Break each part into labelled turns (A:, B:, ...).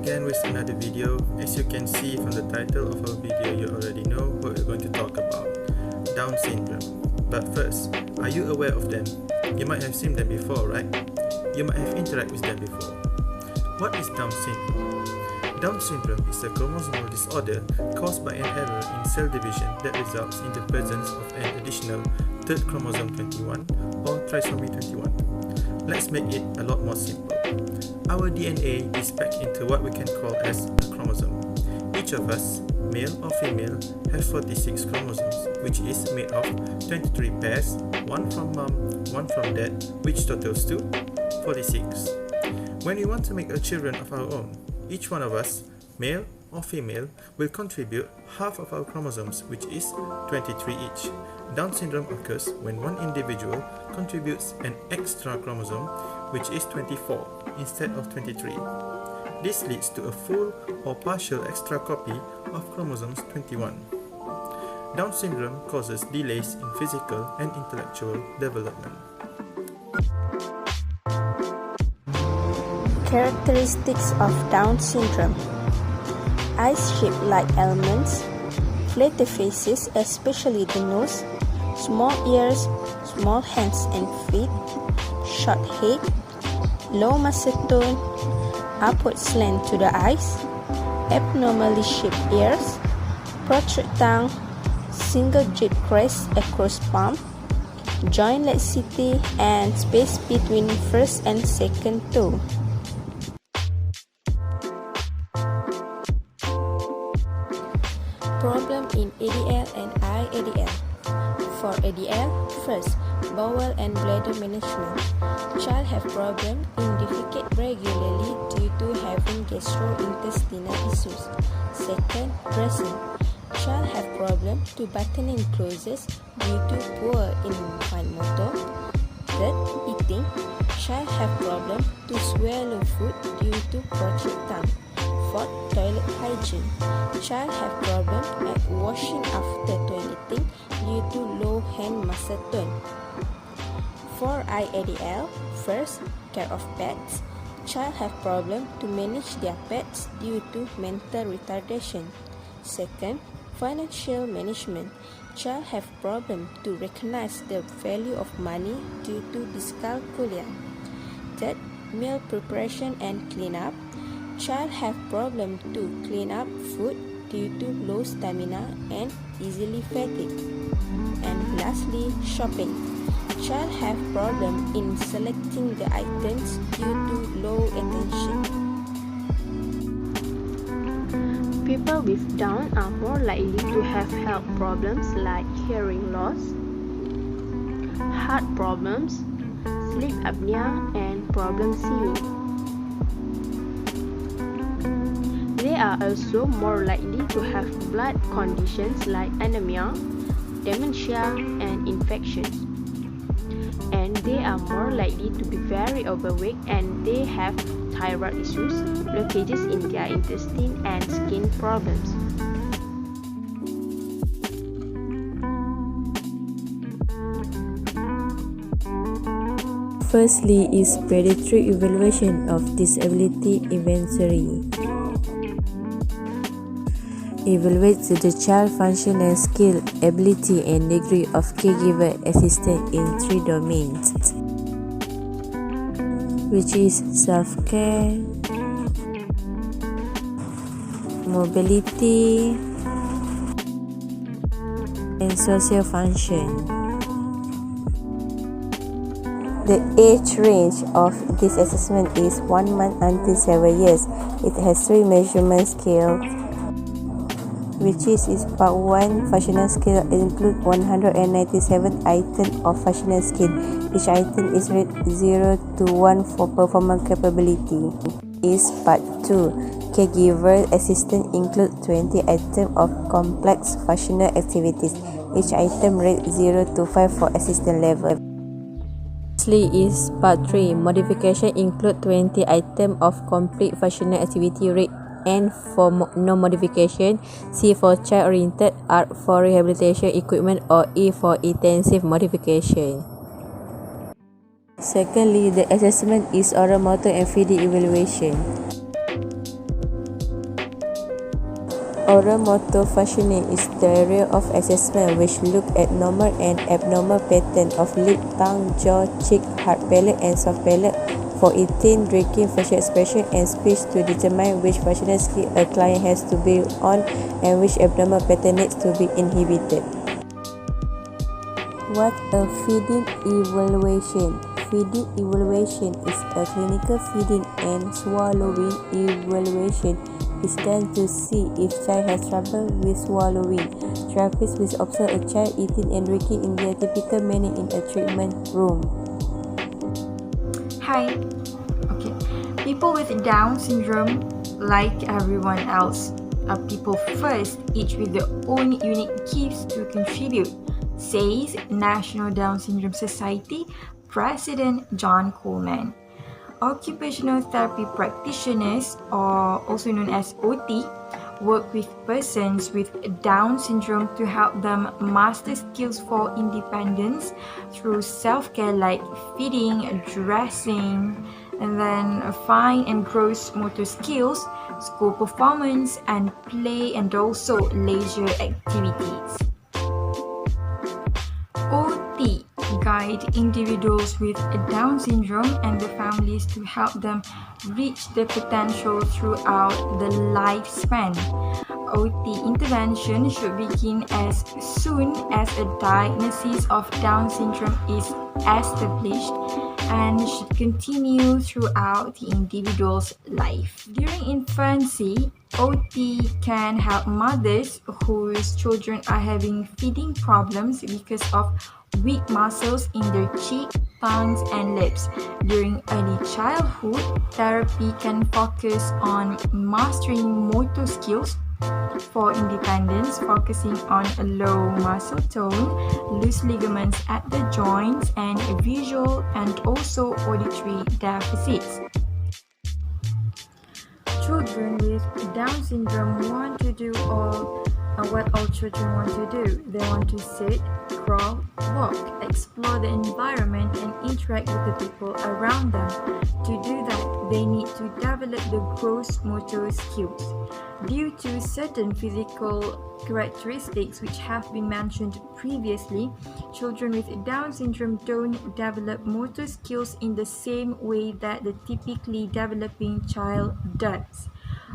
A: again with another video. As you can see from the title of our video, you already know what we're going to talk about: Down syndrome. But first, are you aware of them? You might have seen them before, right? You might have interacted with them before. What is Down syndrome? Down syndrome is a chromosomal disorder caused by an error in cell division that results in the presence of an additional third chromosome 21 or trisomy 21. Let's make it a lot more simple. Our DNA is packed into what we can call as a chromosome. Each of us, male or female, has 46 chromosomes, which is made of 23 pairs, one from mom, one from dad, which totals to 46. When we want to make children of our own, each one of us, male or female, will contribute half of our chromosomes, which is 23 each. Down syndrome occurs when one individual contributes an extra chromosome, which is 24 instead of 23. This leads to a full or partial extra copy of chromosomes 21. Down syndrome causes delays in physical and intellectual development.
B: Characteristics of Down syndrome: eyes shaped like almonds, flatter faces, especially the nose, small ears, small hands and feet, short head, low muscle tone, upward slant to the eyes, abnormally shaped ears, protrude tongue, single drip crest across palm, joint laxity, and space between first and second toe. Problem in ADL and IADL. For ADL, first, bowel and bladder management. Child have problem in defecate regularly due to having gastrointestinal issues. Second, dressing. Child have problem to buttoning clothes due to poor infant motor. Third, eating. Child have problem to swallow food due to protrude tongue. Fourth, toilet hygiene. Child have problem at washing after toileting due to low hand muscle tone. For IADL, first, care of pets. Child have problem to manage their pets due to mental retardation. Second, financial management. Child have problem to recognize the value of money due to dyscalculia. Third, meal preparation and cleanup. Child have problem to clean up food due to low stamina and easily fatigued. And lastly, shopping. Child have problem in selecting the items due to low attention. People with Down are more likely to have health problems like hearing loss, heart problems, sleep apnea, and problem seeing. They are also more likely to have blood conditions like anemia, dementia, and infections. And they are more likely to be very overweight, and they have thyroid issues, blockages in their intestine, and skin problems.
C: Firstly is predatory evaluation of disability inventory. Evaluates the child function and skill, ability, and degree of caregiver assistance in 3 domains, which is self-care, mobility, and social function. The age range of this assessment is 1 month until 7 years. It has 3 measurement scales, which is Part 1 functional scale include 197 items of functional skill. Each item is rated 0 to 1 for performance capability. Is Part 2 caregiver assistance include 20 items of complex functional activities. Each item rated 0 to 5 for assistance level. Lastly is Part 3 modification include 20 items of complete functional activity rate. And for no modification, C for child-oriented, R for rehabilitation equipment, or E for intensive modification. Secondly, the assessment is oral motor and feeding evaluation. Oral motor functioning is the area of assessment which look at normal and abnormal pattern of lip, tongue, jaw, cheek, hard palate, and soft palate for eating, drinking, facial expression, and speech to determine which functional skill a client has to be on and which abnormal pattern needs to be inhibited. What a feeding evaluation. Feeding evaluation is a clinical feeding and swallowing evaluation. It's done to see if child has trouble with swallowing. Therapists will observe a child eating and drinking in their typical manner in a treatment room.
D: Hi. Okay. People with Down syndrome, like everyone else, are people first, each with their own unique gifts to contribute, says National Down Syndrome Society President John Coleman. Occupational therapy practitioners, or also known as OT, work with persons with Down syndrome to help them master skills for independence through self-care like feeding, dressing, and then fine and gross motor skills, school performance, and play, and also leisure activities. OT guide individuals with Down syndrome and their families to help them reach their potential throughout the lifespan. OT intervention should begin as soon as a diagnosis of Down syndrome is established and should continue throughout the individual's life. During infancy, OT can help mothers whose children are having feeding problems because of weak muscles in their cheek, tongues, and lips. During early childhood, therapy can focus on mastering motor skills for independence, focusing on a low muscle tone, loose ligaments at the joints, and visual and also auditory deficits. Children with Down syndrome want to do what all children want to do. They want to sit, crawl, walk, explore the environment, and interact with the people around them. To do that, they need to develop the gross motor skills. Due to certain physical characteristics which have been mentioned previously, children with Down syndrome don't develop motor skills in the same way that the typically developing child does.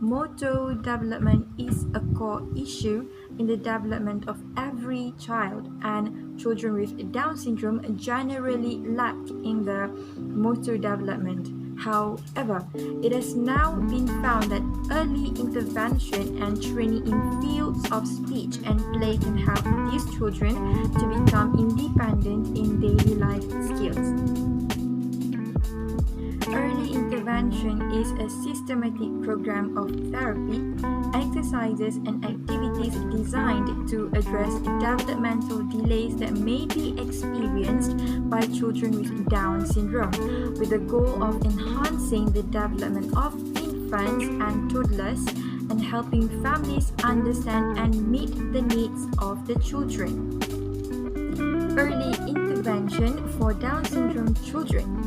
D: Motor development is a core issue in the development of every child, and children with Down syndrome generally lack in the motor development. However, it has now been found that early intervention and training in fields of speech and play can help these children to become independent in daily life skills. Early intervention is a systematic program of therapy, exercises, and activities designed to address developmental delays that may be experienced by children with Down syndrome, with the goal of enhancing the development of infants and toddlers and helping families understand and meet the needs of the children. Early intervention for Down syndrome children.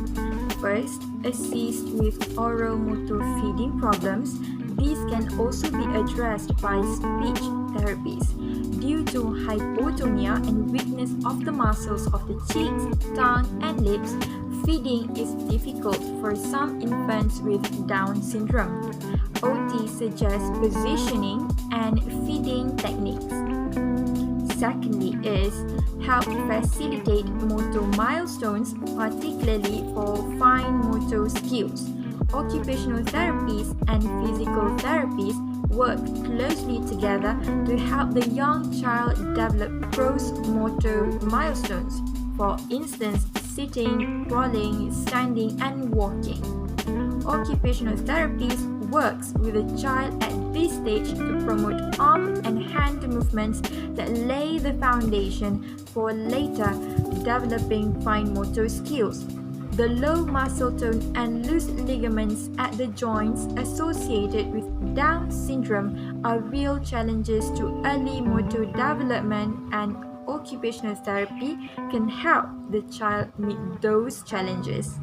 D: First, assist with oral motor feeding problems. These can also be addressed by speech therapies. Due to hypotonia and weakness of the muscles of the cheeks, tongue, and lips, feeding is difficult for some infants with Down syndrome. OT suggests positioning and feeding techniques. Secondly is help facilitate motor milestones, particularly for fine motor skills. Occupational therapies and physical therapies work closely together to help the young child develop gross motor milestones, for instance, sitting, crawling, standing, and walking. Occupational therapies works with a child at this stage to promote arm and hand movements that lay the foundation for later developing fine motor skills. The low muscle tone and loose ligaments at the joints associated with Down syndrome are real challenges to early motor development, and occupational therapy can help the child meet those challenges.